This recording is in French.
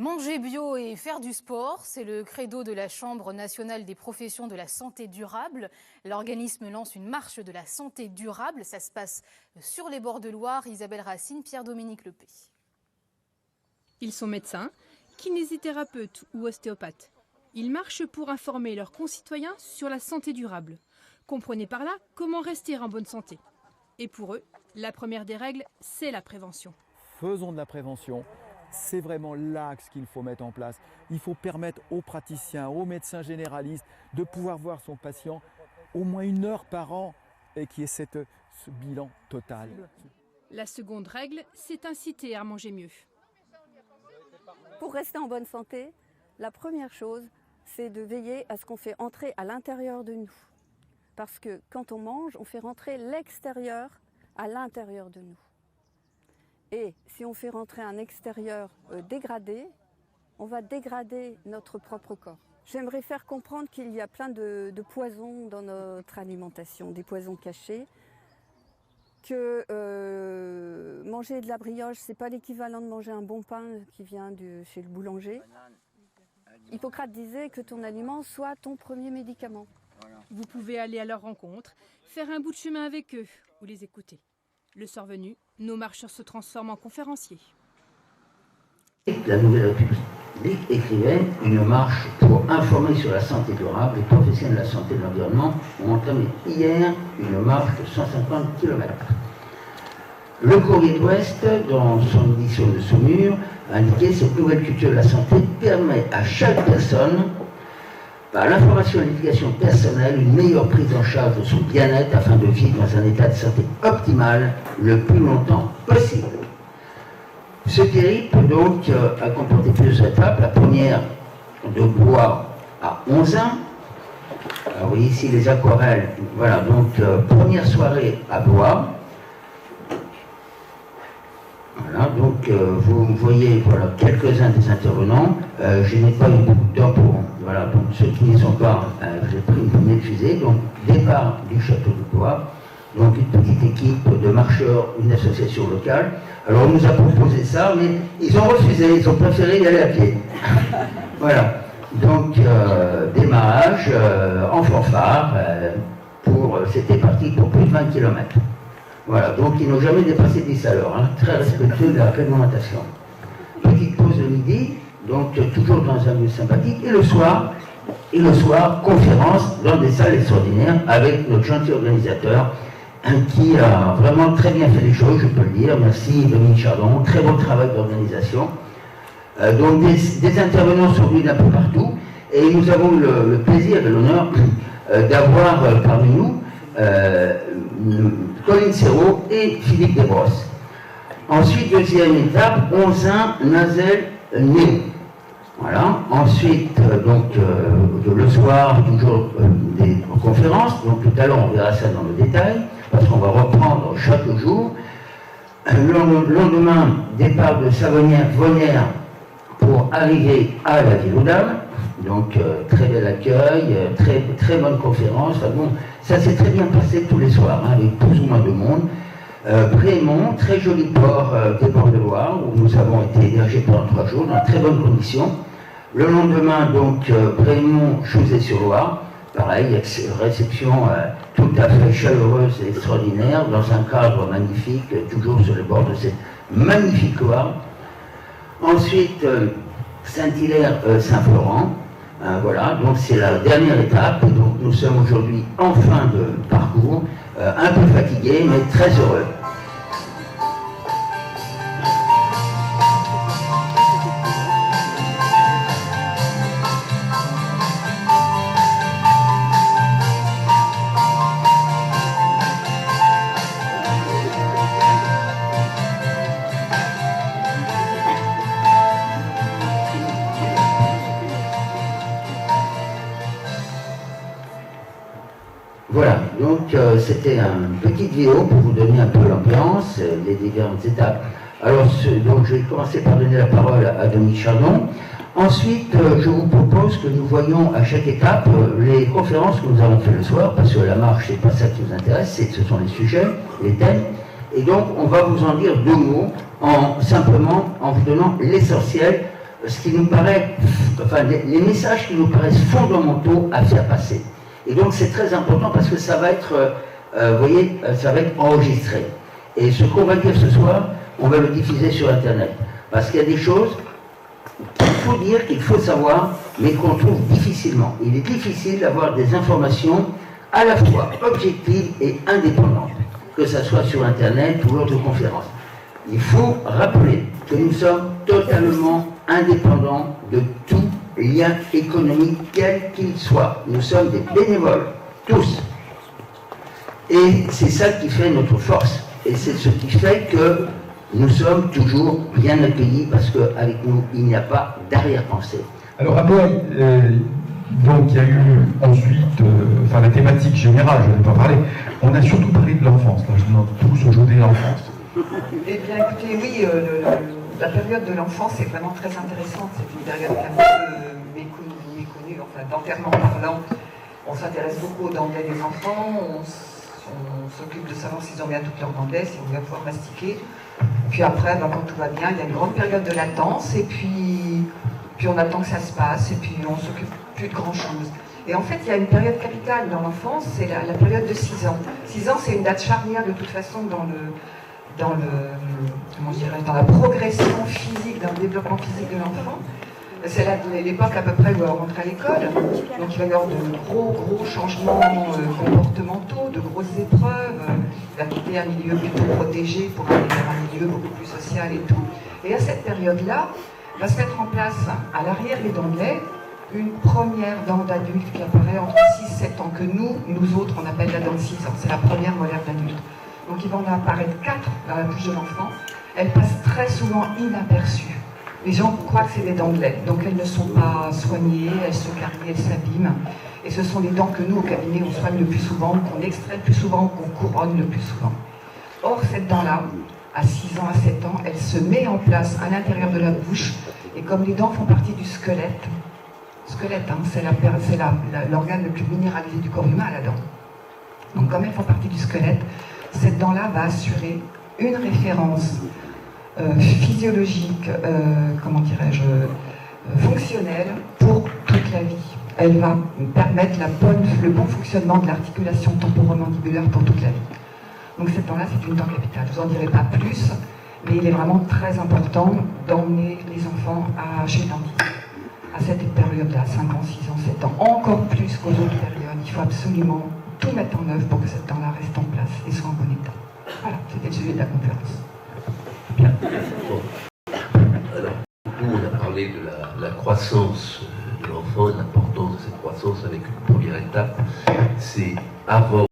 Manger bio et faire du sport, c'est le credo de la Chambre nationale des professions de la santé durable. L'organisme lance une marche de la santé durable. Ça se passe sur les bords de Loire. Isabelle Racine, Pierre-Dominique Lepé. Ils sont médecins, kinésithérapeutes ou ostéopathes. Ils marchent pour informer leurs concitoyens sur la santé durable. Comprenez par là comment rester en bonne santé. Et pour eux, la première des règles, c'est la prévention. Faisons de la prévention. C'est vraiment l'axe qu'il faut mettre en place. Il faut permettre aux praticiens, aux médecins généralistes de pouvoir voir son patient au moins 1 heure par an et qu'il y ait ce bilan total. La seconde règle, c'est inciter à manger mieux. Pour rester en bonne santé, la première chose, c'est de veiller à ce qu'on fait entrer à l'intérieur de nous. Parce que quand on mange, on fait rentrer l'extérieur à l'intérieur de nous. Et si on fait rentrer un extérieur dégradé, on va dégrader notre propre corps. J'aimerais faire comprendre qu'il y a plein de poisons dans notre alimentation, des poisons cachés, que manger de la brioche, ce n'est pas l'équivalent de manger un bon pain qui vient chez le boulanger. Hippocrate disait que ton aliment soit ton premier médicament. Vous pouvez aller à leur rencontre, faire un bout de chemin avec eux ou les écouter. Le soir venu, nos marcheurs se transforment en conférenciers. La Nouvelle République écrivait une marche pour informer sur la santé durable. Les professionnels de la santé et de l'environnement ont entamé hier une marche de 150 km. Le Courrier de l'Ouest, dans son édition de Saumur, a indiqué que cette nouvelle culture de la santé permet à chaque personne, par l'information et l'éducation personnelle, une meilleure prise en charge de son bien-être afin de vivre dans un état de santé optimal le plus longtemps possible. Ce périple donc a comporté plusieurs étapes. La première, de Blois à Onzain. Vous voyez ici les aquarelles. Voilà, donc première soirée à Blois. Voilà, donc vous voyez voilà, quelques-uns des intervenants. Je n'ai pas eu beaucoup de temps pour... Voilà, donc ceux qui n'y sont pas, j'ai pris une première fusée. Donc départ du château de Blois. Donc une petite équipe de marcheurs, une association locale. Alors on nous a proposé ça, mais ils ont refusé, ils ont préféré y aller à pied. Voilà, donc démarrage en fanfare, c'était parti pour plus de 20 km. Voilà, donc ils n'ont jamais dépassé 10 à l'heure, hein, très respectueux de la réglementation. Petite pause de midi, donc toujours dans un lieu sympathique, et le soir, conférence dans des salles extraordinaires avec notre gentil organisateur, qui a vraiment très bien fait les choses, je peux le dire. Merci Dominique Chardon, très bon travail d'organisation. Donc des intervenants sont venus d'un peu partout et nous avons le plaisir et l'honneur d'avoir parmi nous Colline Serrault et Philippe Desbrosses. Ensuite, deuxième étape, Onzain, Nazel, Néo. Voilà. Ensuite, le soir, toujours des conférences. Donc tout à l'heure, on verra ça dans le détail, parce qu'on va reprendre chaque jour. Le lendemain, départ de Savonnières-Vonnières pour arriver à la Ville aux Dames. Donc très bel accueil, très bonne conférence. Enfin, bon, ça s'est très bien passé tous les soirs, hein, avec plus ou moins de monde. Prémont, très joli port des bords de Loire, où nous avons été hébergés pendant 3 jours, dans de très bonnes conditions. Le lendemain, donc, Prémont, Chouzé-sur-Loire, pareil, réception tout à fait chaleureuse et extraordinaire, dans un cadre magnifique, toujours sur les bords de cette magnifique Loire. Ensuite, Saint-Hilaire-Saint-Florent, voilà, donc c'est la dernière étape, donc nous sommes aujourd'hui en fin de parcours, un peu fatigués, mais très heureux. Voilà, donc c'était une petite vidéo pour vous donner un peu l'ambiance, les différentes étapes. Alors, donc je vais commencer par donner la parole à Dominique Chardon. Ensuite, je vous propose que nous voyions à chaque étape les conférences que nous avons fait le soir, parce que la marche, c'est pas ça qui nous intéresse, ce sont les sujets, les thèmes. Et donc, on va vous en dire 2 mots, simplement en vous donnant l'essentiel ce qui nous paraît, enfin les messages qui nous paraissent fondamentaux à faire passer. Et donc c'est très important parce que ça va être, vous voyez, ça va être enregistré. Et ce qu'on va dire ce soir, on va le diffuser sur Internet. Parce qu'il y a des choses qu'il faut dire, qu'il faut savoir, mais qu'on trouve difficilement. Il est difficile d'avoir des informations à la fois objectives et indépendantes, que ce soit sur Internet ou lors de conférences. Il faut rappeler que nous sommes totalement indépendants de tout lien économique, quel qu'il soit. Nous sommes des bénévoles, tous. Et c'est ça qui fait notre force. Et c'est ce qui fait que nous sommes toujours bien accueillis parce qu'avec nous, il n'y a pas d'arrière-pensée. Alors après, donc il y a eu ensuite, enfin la thématique générale, je ne vais pas parler, on a surtout parlé de l'enfance, là je demande tous aujourd'hui l'enfance. Eh bien écoutez, oui, la période de l'enfance est vraiment très intéressante, c'est une période un peu méconnue, enfin d'enterrement parlant, on s'intéresse beaucoup aux dentelles des enfants, on s'occupe de savoir s'ils ont bien toutes leurs dentelles, si on va pouvoir mastiquer. Puis après, ben, quand tout va bien, il y a une grande période de latence, et puis on attend que ça se passe, et puis on s'occupe plus de grand-chose. Et en fait, il y a une période capitale dans l'enfance, c'est la période de 6 ans. 6 ans, c'est une date charnière de toute façon dans la progression physique, dans le développement physique de l'enfant. C'est l'époque à peu près où on rentre à l'école, donc il va y avoir de gros changements comportementaux, de grosses épreuves, il va quitter un milieu plutôt protégé pour aller vers un milieu beaucoup plus social et tout. Et à cette période-là, va se mettre en place à l'arrière des dents de lait une première dent d'adulte qui apparaît entre 6 et 7 ans, que nous autres, on appelle la dent de 6 ans, c'est la première molaire d'adulte. Donc il va en apparaître 4 dans la bouche de l'enfant, elles passent très souvent inaperçues. Les gens croient que c'est des dents de lait, donc elles ne sont pas soignées, elles se carient, elles s'abîment. Et ce sont les dents que nous, au cabinet, on soigne le plus souvent, qu'on extrait le plus souvent, qu'on couronne le plus souvent. Or, cette dent-là, à 6 ans, à 7 ans, elle se met en place à l'intérieur de la bouche, et comme les dents font partie du squelette, hein, c'est l'organe le plus minéralisé du corps humain, la dent. Donc comme elles font partie du squelette, cette dent-là va assurer une référence physiologique, fonctionnelle pour toute la vie. Elle va permettre le bon fonctionnement de l'articulation temporomandibulaire pour toute la vie. Donc cette dent-là, c'est une dent capitale. Je vous en dirai pas plus, mais il est vraiment très important d'emmener les enfants chez le dentiste à cette période-là, 5 ans, 6 ans, 7 ans, encore plus qu'aux autres périodes. Il faut absolument tout mettre en œuvre pour que cette dent-là reste en place et soit en bon état. Voilà, c'était le sujet de la conférence. Bien. Alors, nous, on a parlé de la croissance de l'enfant et de l'importance de cette croissance avec une première étape, c'est avant